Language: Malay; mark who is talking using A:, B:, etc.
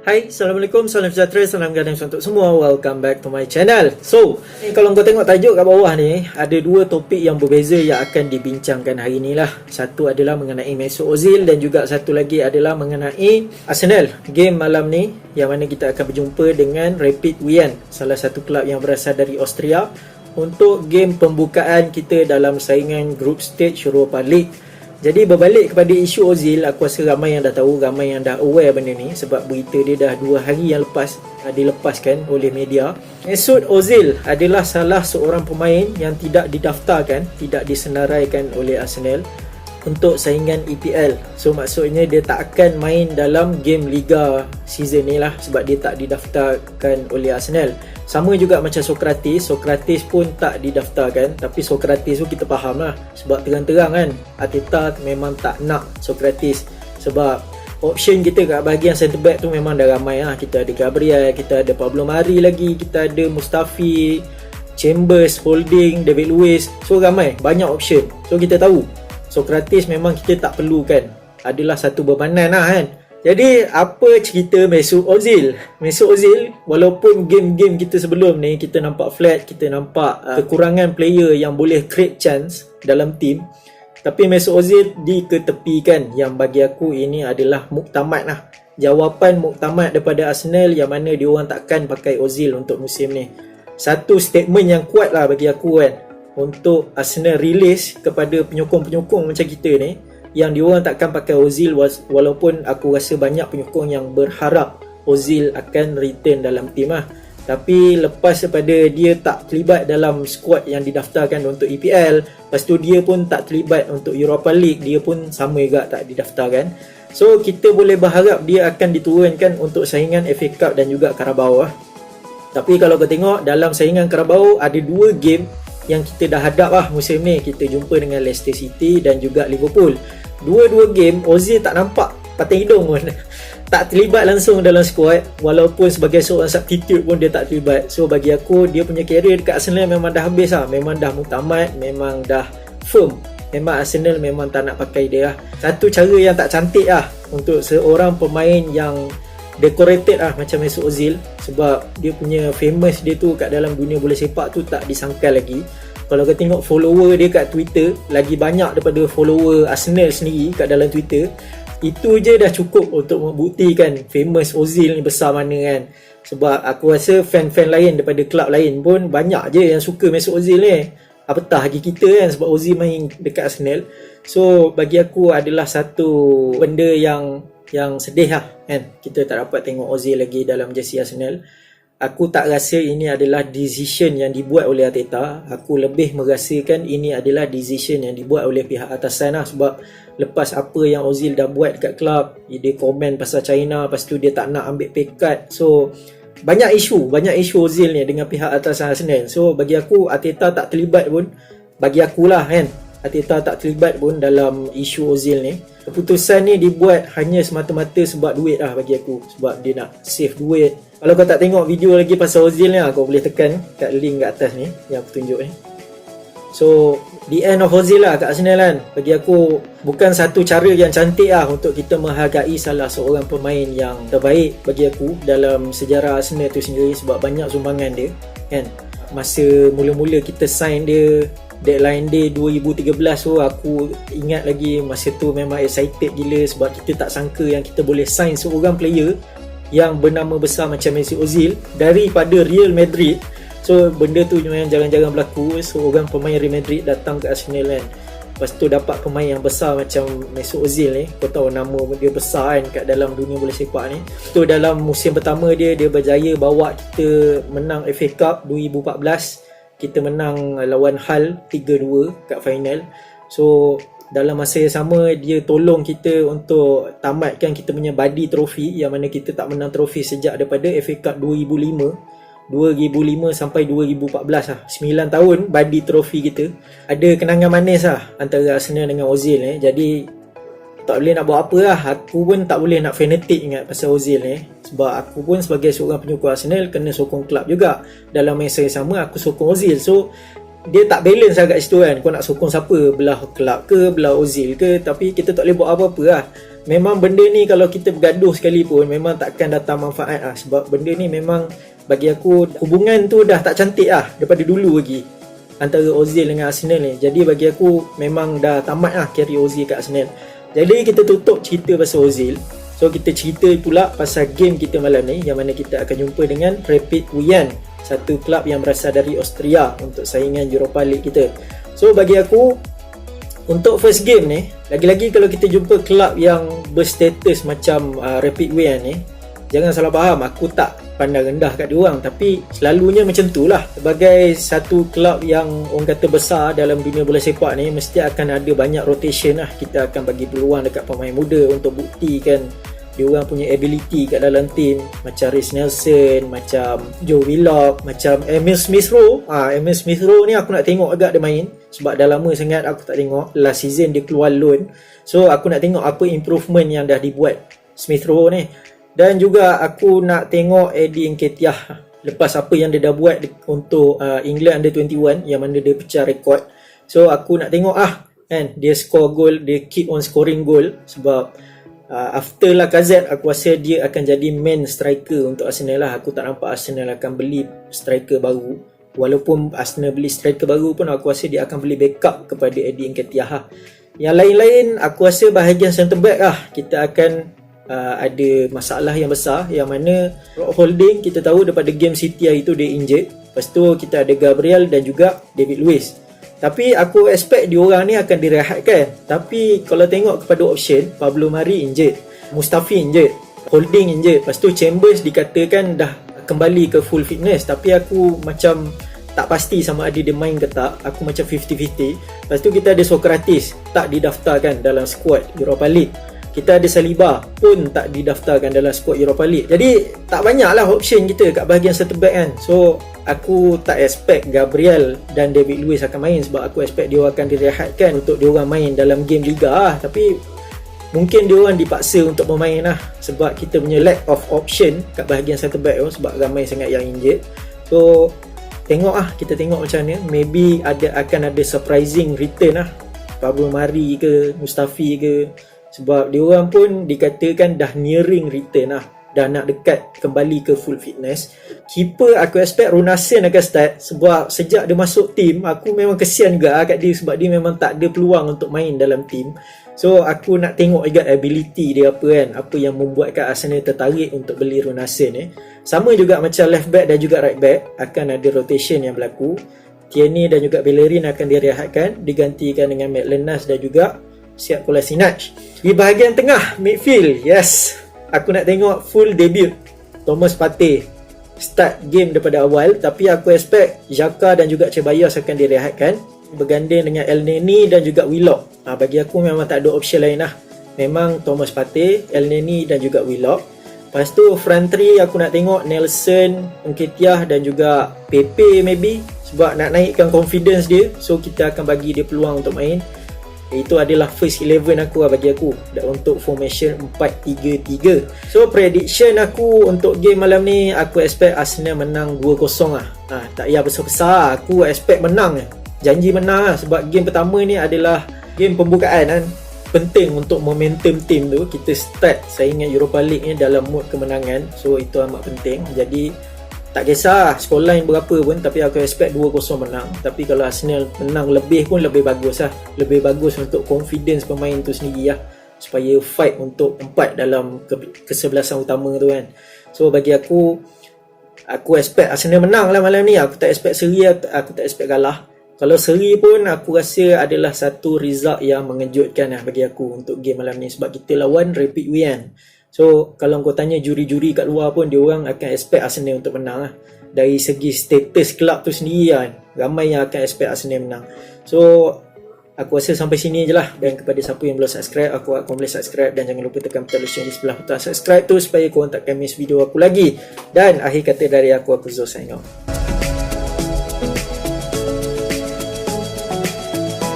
A: Hai, Assalamualaikum, salam sejahtera, salam gadang untuk semua. Welcome back to my channel. So, kalau kau tengok tajuk kat bawah ni, ada dua topik yang berbeza yang akan dibincangkan hari ni lah. Satu adalah mengenai Mesut Ozil dan juga satu lagi adalah mengenai Arsenal. Game malam ni, yang mana kita akan berjumpa dengan Rapid Wien, salah satu kelab yang berasal dari Austria, untuk game pembukaan kita dalam saingan Group Stage Europa League. Jadi berbalik kepada isu Ozil, aku rasa ramai yang dah tahu, ramai yang dah aware benda ni, sebab berita dia dah 2 hari yang lepas dilepaskan oleh media. Mesut Ozil adalah salah seorang pemain yang tidak didaftarkan, tidak disenaraikan oleh Arsenal untuk saingan EPL. So maksudnya dia tak akan main dalam game Liga season ni lah, sebab dia tak didaftarkan oleh Arsenal. Sama juga macam Sokratis pun tak didaftarkan. Tapi Sokratis tu kita faham lah, sebab terang-terang kan Arteta memang tak nak Sokratis, sebab option kita kat bahagian centre back tu memang dah ramai lah. Kita ada Gabriel, kita ada Pablo Mari lagi, kita ada Mustafi, Chambers, Holding, David Luiz. So ramai, banyak option. So kita tahu Sokratis memang kita tak perlukan, adalah satu bebanan lah kan. Jadi apa cerita Mesut Ozil? Mesut Ozil, walaupun game-game kita sebelum ni kita nampak flat, kita nampak kekurangan player yang boleh create chance dalam team, tapi Mesut Ozil diketepikan. Yang bagi aku ini adalah muktamad lah, jawapan muktamad daripada Arsenal, yang mana dia orang takkan pakai Ozil untuk musim ni. Satu statement yang kuat lah bagi aku kan, untuk Arsenal release kepada penyokong-penyokong macam kita ni, yang diorang takkan pakai Ozil, walaupun aku rasa banyak penyokong yang berharap Ozil akan return dalam tim lah. Tapi lepas daripada dia tak terlibat dalam squad yang didaftarkan untuk EPL, lepas tu dia pun tak terlibat untuk Europa League, dia pun sama juga tak didaftarkan. So kita boleh berharap dia akan diturunkan untuk saingan FA Cup dan juga Carabao lah. Tapi kalau kau tengok dalam saingan Carabao, ada 2 game yang kita dah hadap lah musim ni. Kita jumpa dengan Leicester City dan juga Liverpool. Dua-dua game Ozil tak nampak patang hidung pun tak terlibat langsung dalam squad, walaupun sebagai seorang substitute pun dia tak terlibat. So bagi aku, dia punya career dekat Arsenal memang dah habis lah. Memang dah muktamad, memang dah firm. Memang Arsenal memang tak nak pakai dia lah. Satu cara yang tak cantik lah untuk seorang pemain yang decorated lah macam Mesut Ozil, sebab dia punya famous dia tu kat dalam dunia bola sepak tu tak disangkal lagi. Kalau kau tengok follower dia kat Twitter, lagi banyak daripada follower Arsenal sendiri kat dalam Twitter. Itu je dah cukup untuk membuktikan famous Ozil ni besar mana kan. Sebab aku rasa fan-fan lain daripada kelab lain pun banyak je yang suka Mesut Ozil ni, apatah lagi kita kan, sebab Ozil main dekat Arsenal. So bagi aku adalah satu benda yang sedih lah kan, kita tak dapat tengok Ozil lagi dalam jersey Arsenal. Aku tak rasa ini adalah decision yang dibuat oleh Arteta. Aku lebih merasakan ini adalah decision yang dibuat oleh pihak atasan lah. Sebab lepas apa yang Ozil dah buat dekat kelab, dia komen pasal China, lepas tu dia tak nak ambil pay cut. So banyak isu Ozil ni dengan pihak atasan Arsenal. So bagi aku, Arteta tak terlibat pun, bagi akulah kan, Arteta tak terlibat pun dalam isu Ozil ni. Keputusan ni dibuat hanya semata-mata sebab duit lah bagi aku, sebab dia nak save duit. Kalau kau tak tengok video lagi pasal Ozil ni, kau boleh tekan kat link kat atas ni yang aku tunjuk ni. So the end of Ozil lah kat Arsenal kan. Bagi aku bukan satu cara yang cantik lah untuk kita menghargai salah seorang pemain yang terbaik bagi aku dalam sejarah Arsenal tu sendiri, sebab banyak sumbangan dia kan. Masa mula-mula kita sign dia, deadline day 2013 tu, aku ingat lagi masa tu memang excited gila, sebab kita tak sangka yang kita boleh sign seorang player yang bernama besar macam Mesut Ozil daripada Real Madrid. So benda tu memang jarang-jarang berlaku, seorang pemain Real Madrid datang ke Arsenal kan. Lepas tu dapat pemain yang besar macam Mesut Ozil ni. Kau tahu nama dia besar kan kat dalam dunia bola sepak ni. So dalam musim pertama dia berjaya bawa kita menang FA Cup 2014. Kita menang lawan Hull 3-2 kat final. So dalam masa yang sama, dia tolong kita untuk tamatkan kita punya Buddy Trophy, yang mana kita tak menang trofi sejak daripada FA Cup 2005 sampai 2014 lah. 9 tahun Buddy Trophy kita. Ada kenangan manis lah antara Arsenal dengan Ozil ni. Jadi tak boleh nak buat apa lah. Aku pun tak boleh nak fanatik ingat pasal Ozil ni, sebab aku pun sebagai seorang penyokong Arsenal kena sokong kelab juga. Dalam masa yang sama aku sokong Ozil. So dia tak balance lah kat situ kan. Kau nak sokong siapa, belah kelab ke, belah Ozil ke. Tapi kita tak boleh buat apa-apa lah. memang benda ni kalau kita bergaduh sekalipun memang takkan datang manfaat lah. Sebab benda ni memang bagi aku hubungan tu dah tak cantik lah daripada dulu lagi antara Ozil dengan Arsenal ni. Jadi bagi aku memang dah tamat lah carry Ozil kat Arsenal. Jadi kita tutup cerita pasal Ozil. So kita cerita pula pasal game kita malam ni, yang mana kita akan jumpa dengan Rapid Wien, satu klub yang berasal dari Austria, untuk saingan Europa League kita. So bagi aku untuk first game ni, lagi-lagi kalau kita jumpa klub yang berstatus macam Rapid Wien ni, jangan salah faham, aku tak pandang rendah kat diorang, tapi selalunya macam tu lah. Sebagai satu klub yang orang kata besar dalam dunia bola sepak ni, mesti akan ada banyak rotation lah. Kita akan bagi peluang dekat pemain muda untuk buktikan diorang punya ability kat dalam team, macam Reiss Nelson, macam Joe Willock, macam Emil Smith Rowe. Emil Smith Rowe ni aku nak tengok agak dia main, sebab dah lama sangat aku tak tengok. Last season dia keluar loan, so aku nak tengok apa improvement yang dah dibuat Smith Rowe ni. Dan juga aku nak tengok Eddie Nketiah lepas apa yang dia dah buat untuk England Under 21, yang mana dia pecah rekod. So aku nak tengok kan, dia score goal, dia keep on scoring goal. Sebab after Lacazette, aku rasa dia akan jadi main striker untuk Arsenal lah. Aku tak nampak Arsenal akan beli striker baru. Walaupun Arsenal beli striker baru pun, aku rasa dia akan beli backup kepada Eddie Nketiah lah. Yang lain-lain aku rasa bahagian centre back kita akan ada masalah yang besar, yang mana Rob Holding kita tahu daripada game City hari tu dia injured. Lepas tu kita ada Gabriel dan juga David Luiz. Tapi aku expect diorang ni akan direhatkan. Tapi kalau tengok kepada option, Pablo Mari injured, Mustafi injured, Holding injured. Lepas tu Chambers dikatakan dah kembali ke full fitness, tapi aku macam tak pasti sama ada dia main ke tak. Aku macam 50-50. Lepas tu kita ada Sokratis, tak didaftarkan dalam squad Europa League. Kita ada Saliba pun tak didaftarkan dalam squad Europa League. Jadi tak banyak lah option kita kat bahagian centre back kan. So aku tak expect Gabriel dan David Luiz akan main, sebab aku expect dia akan direhatkan untuk dia orang main dalam game Liga lah. Tapi mungkin dia orang dipaksa untuk bermain lah, sebab kita punya lack of option kat bahagian centre back tu, sebab ramai sangat yang injured. So tengok kita tengok macam mana. Maybe akan ada surprising return lah, Pablo Mari ke, Mustafi ke. Sebab diorang pun dikatakan dah nearing return lah, dah nak dekat kembali ke full fitness. Keeper aku expect Runarsson akan start, sebab sejak dia masuk team, aku memang kesian juga kat dia, sebab dia memang tak ada peluang untuk main dalam team. So aku nak tengok juga ability dia apa kan, apa yang membuatkan Arsenal tertarik untuk beli Runarsson Sama juga macam left back dan juga right back, akan ada rotation yang berlaku. Tierney dan juga Bellerin akan direhatkan, digantikan dengan Maitland-Niles dan juga Sead Kolasinac. Di bahagian tengah midfield, yes, aku nak tengok full debut Thomas Partey start game daripada awal. Tapi aku expect Xhaka dan juga Ceballos akan direhatkan, berganding dengan El Neni dan juga Willock. Bagi aku memang tak ada option lain lah, memang Thomas Partey, El Neni dan juga Willock. Lepas tu front three aku nak tengok Nelson, Nketiah dan juga Pepe maybe, sebab nak naikkan confidence dia. So kita akan bagi dia peluang untuk main. Itu adalah first 11 aku bagi aku untuk formation 4-3-3. So prediction aku untuk game malam ni, aku expect Arsenal menang 2-0 lah. Tak payah besar-besar, aku expect menang. Janji menang lah, sebab game pertama ni adalah game pembukaan kan. Penting untuk momentum team tu, kita start saingan Europa League ni dalam mood kemenangan. So itu amat penting. Jadi tak kisah scoreline berapa pun, tapi aku expect 2-0 menang. Tapi kalau Arsenal menang lebih pun lebih bagus lah. Lebih bagus untuk confidence pemain tu sendiri lah, supaya fight untuk 4 dalam kesebelasan utama tu kan. So bagi aku expect Arsenal menang lah malam ni. Aku tak expect seri, aku tak expect kalah. Kalau seri pun aku rasa adalah satu result yang mengejutkan lah bagi aku untuk game malam ni, sebab kita lawan Rapid Wien. So kalau kau tanya juri-juri kat luar pun, dia orang akan expect Arsenal untuk menang lah. Dari segi status kelab tu sendiri kan, ramai yang akan expect Arsenal menang. So aku rasa sampai sini je lah. Dan kepada siapa yang belum subscribe, aku akan boleh subscribe. Dan jangan lupa tekan butang lonceng di sebelah butang subscribe tu, supaya korang takkan miss video aku lagi. Dan akhir kata dari aku Zul sign off.